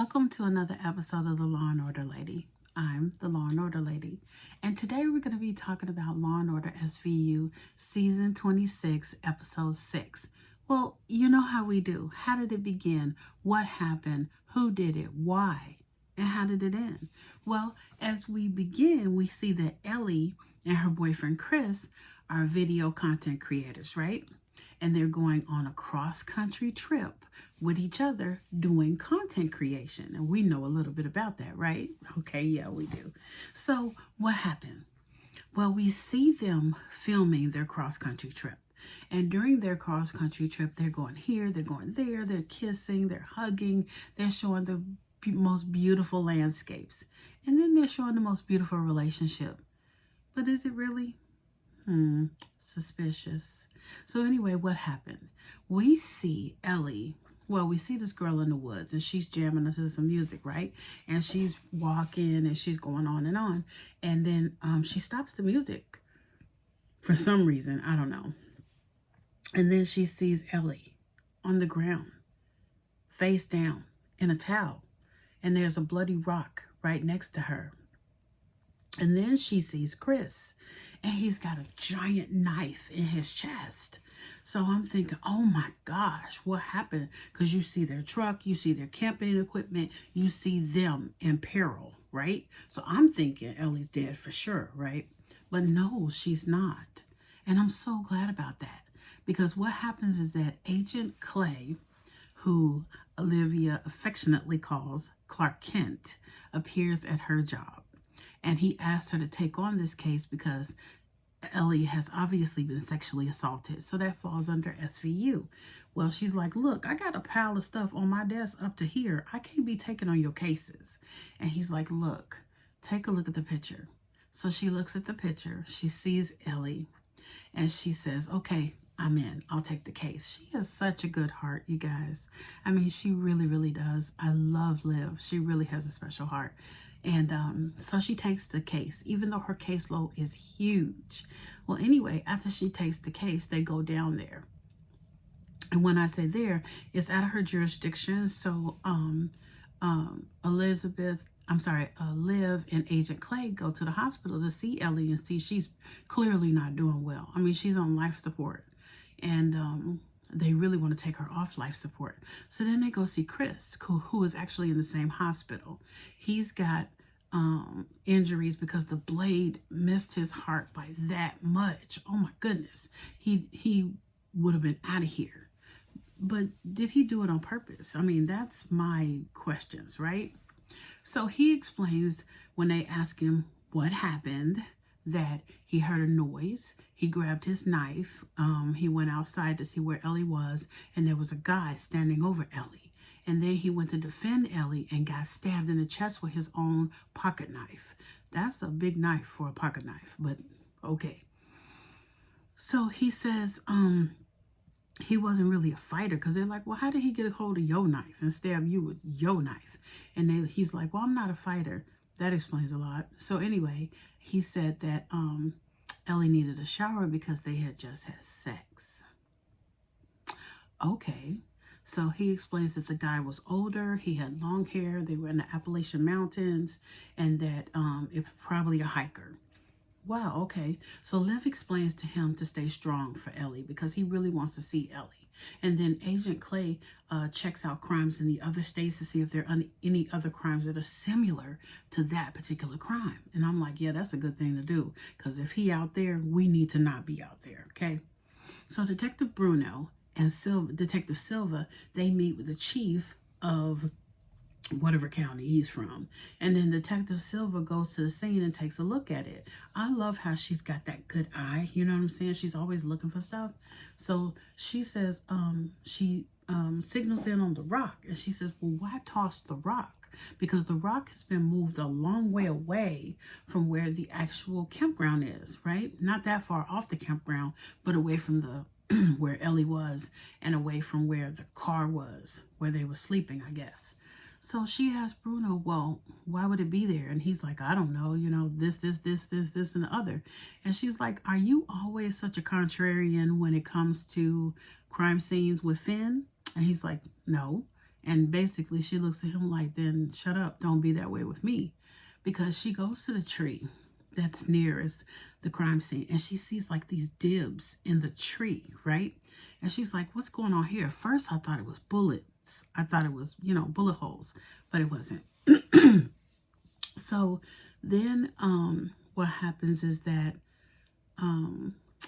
Welcome to another episode of the Law and Order Lady. I'm the Law and Order Lady, and today we're going to be talking about Law and Order SVU Season 26, Episode 6. Well, you know how we do. How did it begin? What happened? Who did it? Why? And how did it end? Well, as we begin, we see that Ellie and her boyfriend Chris are video content creators, right? And they're going on a cross-country trip with each other doing content creation. And we know a little bit about that, right? Okay, yeah, we do. So what happened? Well, we see them filming their cross-country trip. And during their cross-country trip, they're going here, they're going there, they're kissing, they're hugging, they're showing the most beautiful landscapes. And then they're showing the most beautiful relationship. But is it really? Suspicious. So anyway, what happened? We see Ellie. Well, we see this girl in the woods and she's jamming to some music, right? And she's walking and she's going on. And then she stops the music for some reason. I don't know. And then she sees Ellie on the ground, face down in a towel. And there's a bloody rock right next to her. And then she sees Chris, and he's got a giant knife in his chest. So I'm thinking, oh my gosh, what happened? Because you see their truck, you see their camping equipment, you see them in peril, right? So I'm thinking Ellie's dead for sure, right? But no, she's not. And I'm so glad about that. Because what happens is that Agent Clay, who Olivia affectionately calls Clark Kent, appears at her job. And he asked her to take on this case because Ellie has obviously been sexually assaulted. So that falls under SVU. Well, she's like, look, I got a pile of stuff on my desk up to here. I can't be taking on your cases. And he's like, look, take a look at the picture. So she looks at the picture. She sees Ellie and she says, okay, I'm in. I'll take the case. She has such a good heart, you guys. I mean, she really, really does. I love Liv. She really has a special heart. And so she takes the case, even though her caseload is huge. Well, anyway, after she takes the case, they go down there. And when I say there, it's out of her jurisdiction. So Liv and Agent Clay go to the hospital to see Ellie and see she's clearly not doing well. I mean, she's on life support. And they really want to take her off life support. So then they go see Chris, who is actually in the same hospital. He's got injuries because the blade missed his heart by that much. Oh my goodness. He would have been out of here. But did he do it on purpose? I mean, that's my questions, right? So he explains when they ask him what happened, that he heard a noise. He grabbed his knife. He went outside to see where Ellie was, and there was a guy standing over Ellie. And then he went to defend Ellie and got stabbed in the chest with his own pocket knife. That's a big knife for a pocket knife, but okay. So he says he wasn't really a fighter because they're like, well, how did he get a hold of your knife and stab you with your knife? And he's like, well, I'm not a fighter. That explains a lot. So anyway, he said that Ellie needed a shower because they had just had sex. Okay. So he explains that the guy was older, he had long hair, they were in the Appalachian Mountains, and that it was probably a hiker. Wow, okay. So Liv explains to him to stay strong for Ellie because he really wants to see Ellie. And then Agent Clay checks out crimes in the other states to see if there are any other crimes that are similar to that particular crime. And I'm like, yeah, that's a good thing to do because if he out there, we need to not be out there, okay? So Detective Bruno and Detective Silva, they meet with the chief of whatever county he's from. And then Detective Silva goes to the scene and takes a look at it. I love how she's got that good eye. You know what I'm saying? She's always looking for stuff. So she says, she signals in on the rock. And she says, well, why toss the rock? Because the rock has been moved a long way away from where the actual campground is, right? Not that far off the campground, but away from the where Ellie was and away from where the car was, where they were sleeping, I guess. So she asked Bruno, well, why would it be there? And he's like, I don't know, you know, this, and the other. And she's like, are you always such a contrarian when it comes to crime scenes with Finn? And he's like, no. And basically she looks at him like, then shut up, don't be that way with me. Because she goes to the tree that's nearest the crime scene, and she sees like these dibs in the tree, right? And she's like, what's going on here? First I thought it was bullets. I thought it was, you know, bullet holes, but it wasn't. So then what happens is that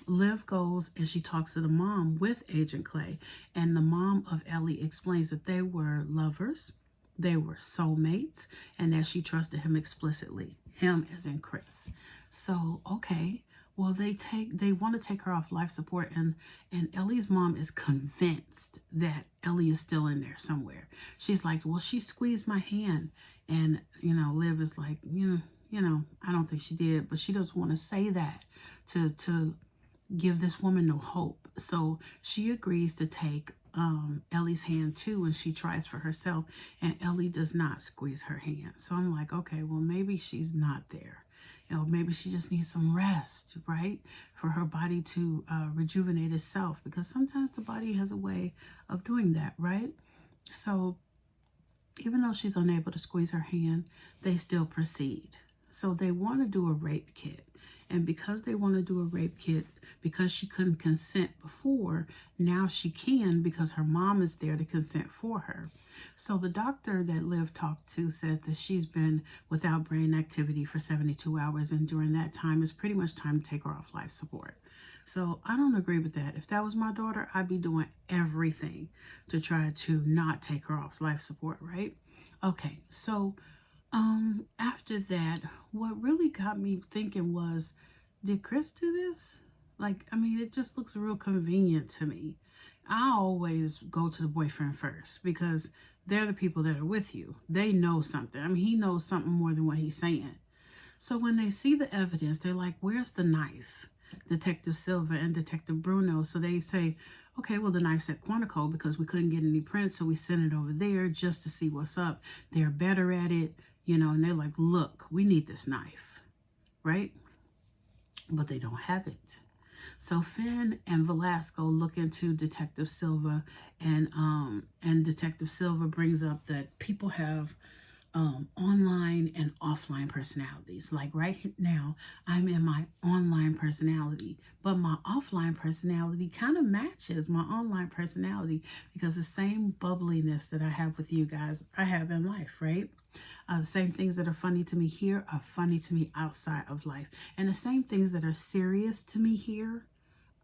Liv goes and she talks to the mom with Agent Clay, and the mom of Ellie explains that they were lovers, they were soulmates, and that she trusted him explicitly, him as in Chris. So okay, well they want to take her off life support, and Ellie's mom is convinced that Ellie is still in there somewhere. She's like, well, she squeezed my hand, and you know, Liv is like, you know, I don't think she did, but she doesn't want to say that to give this woman no hope. So she agrees to take Ellie's hand too, and she tries for herself, and Ellie does not squeeze her hand. So I'm like, okay, well, maybe she's not there. You know, maybe she just needs some rest, right? For her body to rejuvenate itself, because sometimes the body has a way of doing that, right? So even though she's unable to squeeze her hand, they still proceed. So they want to do a rape kit. And because they want to do a rape kit, because she couldn't consent before, now she can, because her mom is there to consent for her. So the doctor that Liv talked to says that she's been without brain activity for 72 hours. And during that time, it's pretty much time to take her off life support. So I don't agree with that. If that was my daughter, I'd be doing everything to try to not take her off life support, right? Okay, so after that, what really got me thinking was, did Chris do this? Like, I mean, it just looks real convenient to me. I always go to the boyfriend first, because they're the people that are with you. They know something. I mean, he knows something more than what he's saying. So when they see the evidence, they're like, where's the knife? Detective Silva and Detective Bruno. So they say, okay, well, the knife's at Quantico because we couldn't get any prints, so we sent it over there just to see what's up. They're better at it, you know, and they're like, look, we need this knife, right? But they don't have it. So Finn and Velasco look into Detective Silva, and Detective Silva brings up that people have online and offline personalities. Like right now, I'm in my online personality, but my offline personality kind of matches my online personality, because the same bubbliness that I have with you guys, I have in life, right? The same things that are funny to me here are funny to me outside of life. And the same things that are serious to me here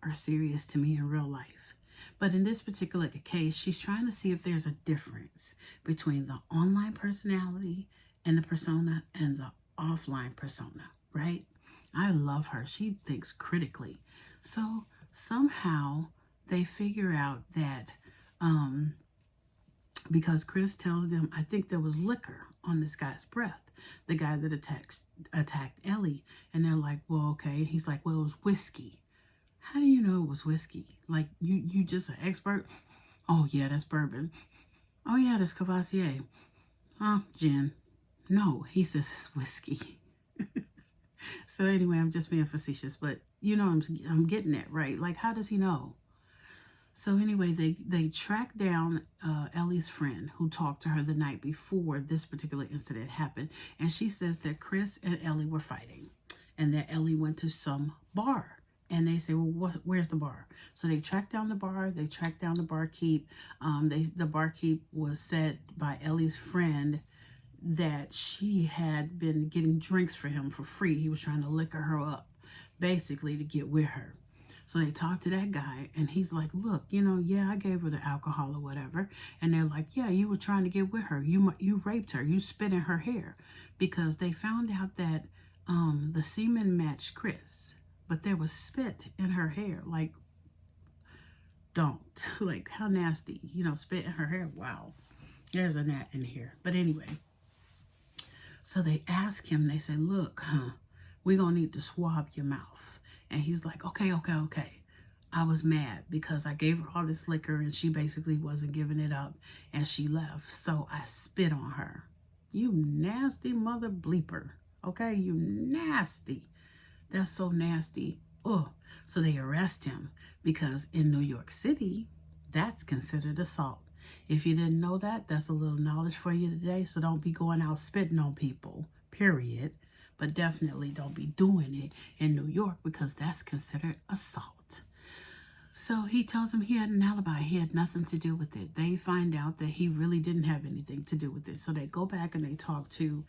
are serious to me in real life. But in this particular case, she's trying to see if there's a difference between the online personality and the persona and the offline persona, right? I love her. She thinks critically. So somehow they figure out that because Chris tells them, I think there was liquor on this guy's breath, the guy that attacked Ellie. And they're like, well, okay. He's like, well, it was whiskey. How do you know it was whiskey? Like, you just an expert? Oh, yeah, that's bourbon. Oh, yeah, that's Cavassier. Oh, gin. No, he says it's whiskey. So anyway, I'm just being facetious, but you know I'm getting it, right? Like, how does he know? So anyway, they track down Ellie's friend who talked to her the night before this particular incident happened. And she says that Chris and Ellie were fighting, and that Ellie went to some bar. And they say, well, where's the bar? So they track down the bar. They track down the barkeep. The barkeep was said by Ellie's friend that she had been getting drinks for him for free. He was trying to liquor her up, basically, to get with her. So they talked to that guy, and he's like, look, you know, yeah, I gave her the alcohol or whatever. And they're like, yeah, you were trying to get with her. You raped her. You spit in her hair. Because they found out that the semen matched Chris, but there was spit in her hair. Like, don't. Like, how nasty. You know, spit in her hair. Wow. There's a gnat in here. But anyway. So they ask him, they say, look, we're going to need to swab your mouth. And he's like, okay. I was mad because I gave her all this liquor and she basically wasn't giving it up and she left. So I spit on her. You nasty mother bleeper. Okay, you nasty. That's so nasty. Oh, so they arrest him because in New York City, that's considered assault. If you didn't know that, that's a little knowledge for you today. So don't be going out spitting on people, period. But definitely don't be doing it in New York because that's considered assault. So he tells him he had an alibi. He had nothing to do with it. They find out that he really didn't have anything to do with it. So they go back and they talk to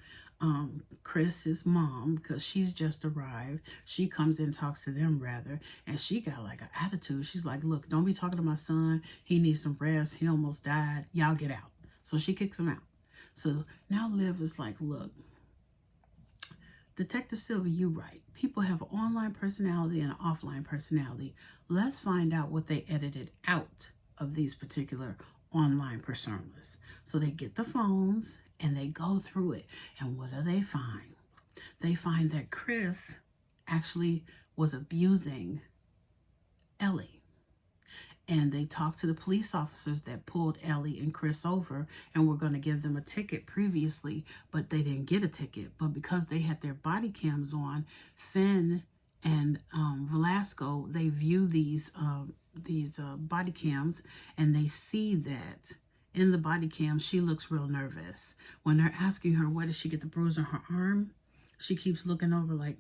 Chris's mom because she's just arrived. She comes in, talks to them rather, and she got like an attitude. She's like, look, don't be talking to my son. He needs some rest. He almost died. Y'all get out. So she kicks him out. So now Liv is like, look, Detective Silver, you right. People have an online personality and an offline personality. Let's find out what they edited out of these particular online personas. So they get the phones and they go through it. And what do they find? They find that Chris actually was abusing Ellie. And they talked to the police officers that pulled Ellie and Chris over and were going to give them a ticket previously, but they didn't get a ticket. But because they had their body cams on, Finn and Velasco, they view these body cams and they see that in the body cam, she looks real nervous. When they're asking her, where did she get the bruise on her arm? She keeps looking over like,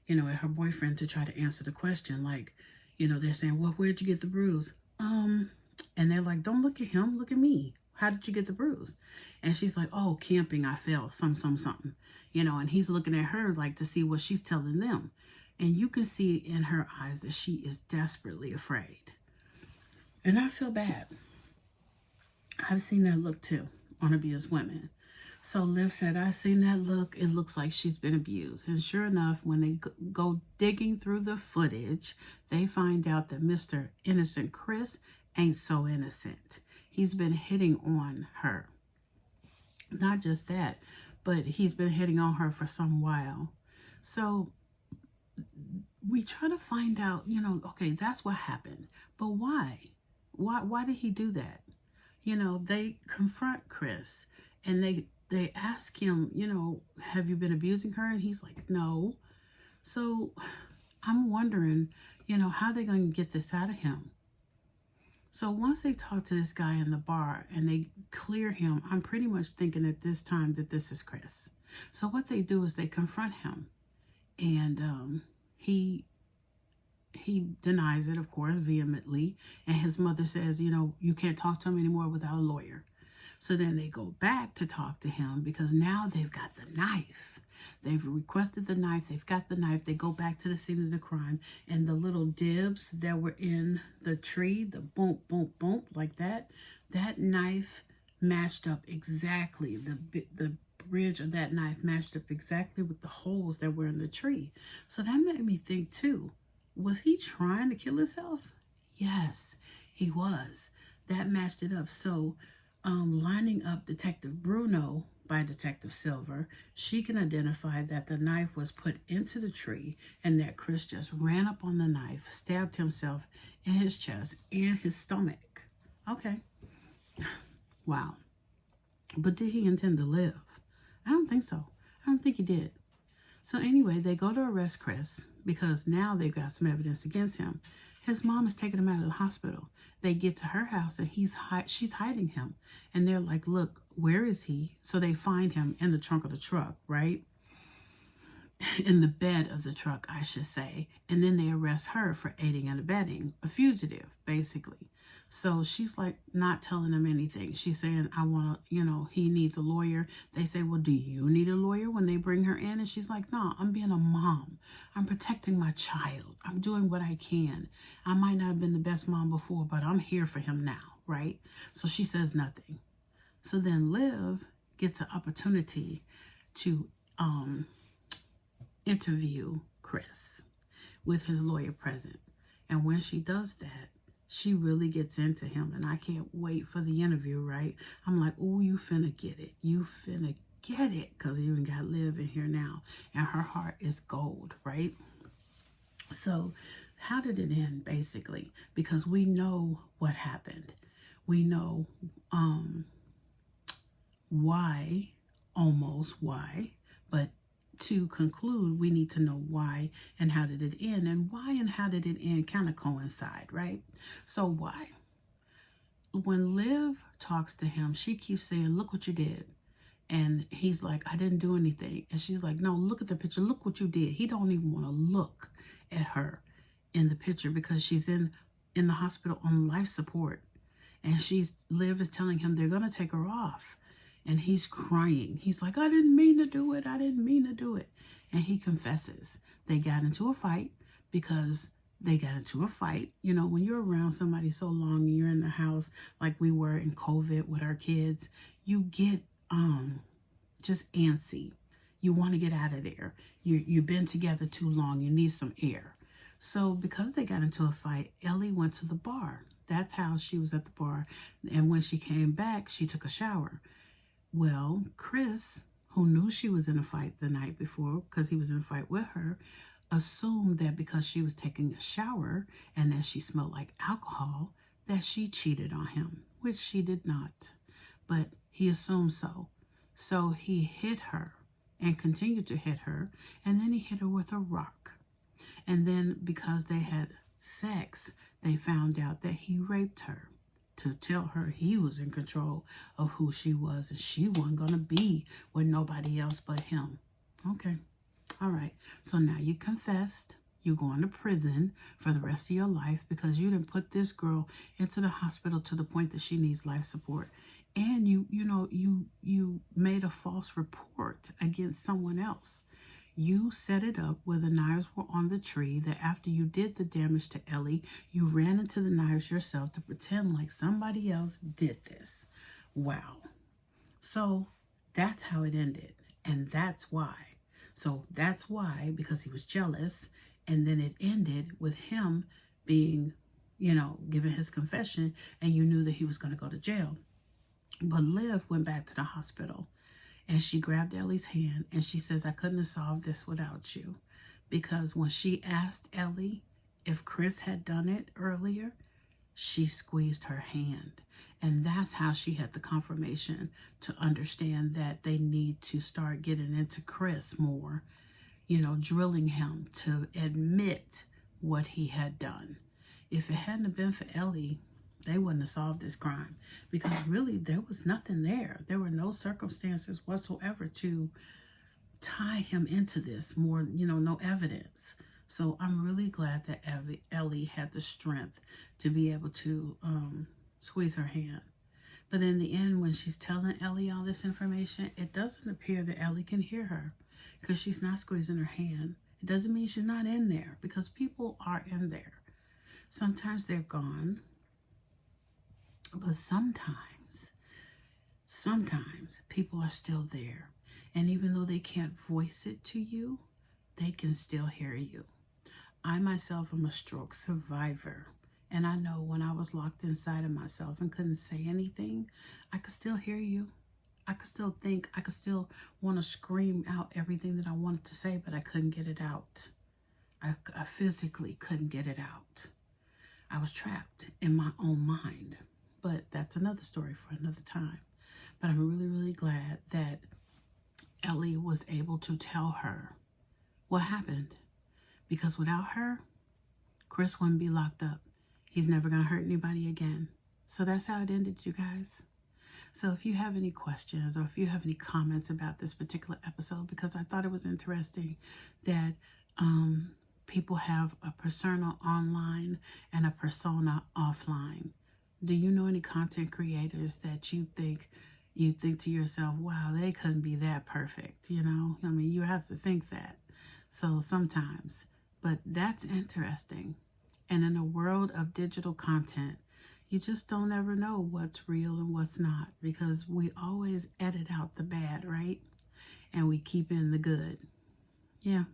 at her boyfriend to try to answer the question. Like, they're saying, well, where'd you get the bruise? And they're like, don't look at him, look at me. How did you get the bruise? And she's like, oh, camping, I fell, something. And he's looking at her like to see what she's telling them. And you can see in her eyes that she is desperately afraid. And I feel bad. I've seen that look too on abused women. So Liv said, I've seen that look. It looks like she's been abused. And sure enough, when they go digging through the footage, they find out that Mr. Innocent Chris ain't so innocent. He's been hitting on her. Not just that, but he's been hitting on her for some while. So we try to find out, okay, that's what happened. But why? Why did he do that? They confront Chris and they ask him, have you been abusing her? And he's like, no. So I'm wondering, how they're going to get this out of him. So once they talk to this guy in the bar and they clear him, I'm pretty much thinking at this time that this is Chris. So what they do is they confront him. And he denies it, of course, vehemently. And his mother says, you can't talk to him anymore without a lawyer. So then they go back to talk to him because now they've got the knife. They've requested the knife. They've got the knife. They go back to the scene of the crime. And the little dibs that were in the tree, the boom, boom, boom, like that, that knife matched up exactly. The bridge of that knife matched up exactly with the holes that were in the tree. So that made me think too, was he trying to kill himself? Yes, he was. That matched it up. So lining up Detective Bruno by Detective Silver, she can identify that the knife was put into the tree and that Chris just ran up on the knife, stabbed himself in his chest and his stomach. Okay. Wow. But did he intend to live? I don't think so. I don't think he did. So anyway, they go to arrest Chris because now they've got some evidence against him. His mom is taking him out of the hospital. They get to her house and she's hiding him. And they're like, look, where is he? So they find him in the trunk of the truck, right? In the bed of the truck, I should say. And then they arrest her for aiding and abetting, a fugitive, basically. So she's like not telling him anything. She's saying, I want to, he needs a lawyer. They say, well, do you need a lawyer when they bring her in? And she's like, no, I'm being a mom. I'm protecting my child. I'm doing what I can. I might not have been the best mom before, but I'm here for him now, right? So she says nothing. So then Liv gets an opportunity to interview Chris with his lawyer present. And when she does that, she really gets into him, and I can't wait for the interview, right? I'm like, oh, you finna get it. You finna get it, because you even got Liv in here now, and her heart is gold, right? So how did it end, basically? Because we know what happened. We know why, almost why, but to conclude, we need to know why and how did it end, and why and how did it end kind of coincide, right? So why? When Liv talks to him, she keeps saying, look what you did. And he's like, I didn't do anything. And she's like, no, look at the picture. Look what you did. He don't even want to look at her in the picture because she's in the hospital on life support. And Liv is telling him they're going to take her off. And he's crying. He's like, I didn't mean to do it. I didn't mean to do it. And he confesses. They got into a fight because they got into a fight. You know, when you're around somebody so long and you're in the house like we were in COVID with our kids, you get just antsy. You want to get out of there. You've been together too long. You need some air. So because they got into a fight, Ellie went to the bar. That's how she was at the bar. And when she came back, she took a shower. Well, Chris, who knew she was in a fight the night before because he was in a fight with her, assumed that because she was taking a shower and that she smelled like alcohol, that she cheated on him, which she did not. But he assumed so. So he hit her and continued to hit her, and then he hit her with a rock. And then because they had sex, they found out that he raped her to tell her he was in control of who she was and she wasn't going to be with nobody else but him. Okay. All right. So now you confessed. You're going to prison for the rest of your life because you didn't put this girl into the hospital to the point that she needs life support. And you made a false report against someone else. You set it up where the knives were on the tree, that after you did the damage to Ellie, you ran into the knives yourself to pretend like somebody else did this. Wow. So that's how it ended. And that's why. So that's why, because he was jealous, and then it ended with him being, giving his confession, and you knew that he was going to go to jail. But Liv went back to the hospital. And she grabbed Ellie's hand and she says, I couldn't have solved this without you. Because when she asked Ellie if Chris had done it earlier, she squeezed her hand. And that's how she had the confirmation to understand that they need to start getting into Chris more, drilling him to admit what he had done. If it hadn't been for Ellie, they wouldn't have solved this crime because really there was nothing there. There were no circumstances whatsoever to tie him into this, more, no evidence. So I'm really glad that Ellie had the strength to be able to squeeze her hand. But in the end, when she's telling Ellie all this information, it doesn't appear that Ellie can hear her because she's not squeezing her hand. It doesn't mean she's not in there because people are in there. Sometimes they're gone. But sometimes people are still there. And even though they can't voice it to you, they can still hear you. I myself am a stroke survivor. And I know when I was locked inside of myself and couldn't say anything, I could still hear you. I could still think. I could still want to scream out everything that I wanted to say, but I couldn't get it out. I physically couldn't get it out. I was trapped in my own mind. But that's another story for another time. But I'm really, really glad that Ellie was able to tell her what happened. Because without her, Chris wouldn't be locked up. He's never going to hurt anybody again. So that's how it ended, you guys. So if you have any questions or if you have any comments about this particular episode, because I thought it was interesting that people have a persona online and a persona offline. Do you know any content creators that you think to yourself, wow, they couldn't be that perfect, you have to think that. So sometimes, but that's interesting. And in a world of digital content, you just don't ever know what's real and what's not because we always edit out the bad, right? And we keep in the good. Yeah.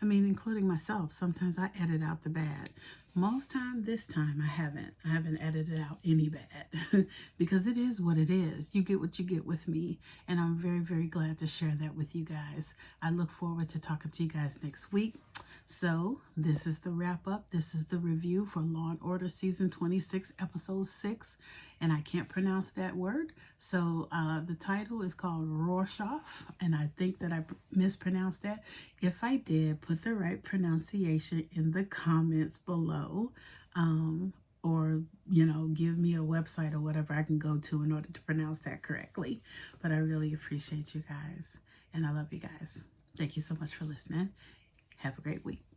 Including myself. Sometimes I edit out the bad. Most time, this time, I haven't edited out any bad because it is what it is. You get what you get with me. And I'm very, very glad to share that with you guys. I look forward to talking to you guys next week. So this is the wrap up. This is the review for Law and Order Season 26, Episode 6. And I can't pronounce that word. So the title is called Rorschach. And I think that I mispronounced that. If I did, put the right pronunciation in the comments below. or, you know, give me a website or whatever I can go to in order to pronounce that correctly. But I really appreciate you guys, and I love you guys. Thank you so much for listening. Have a great week.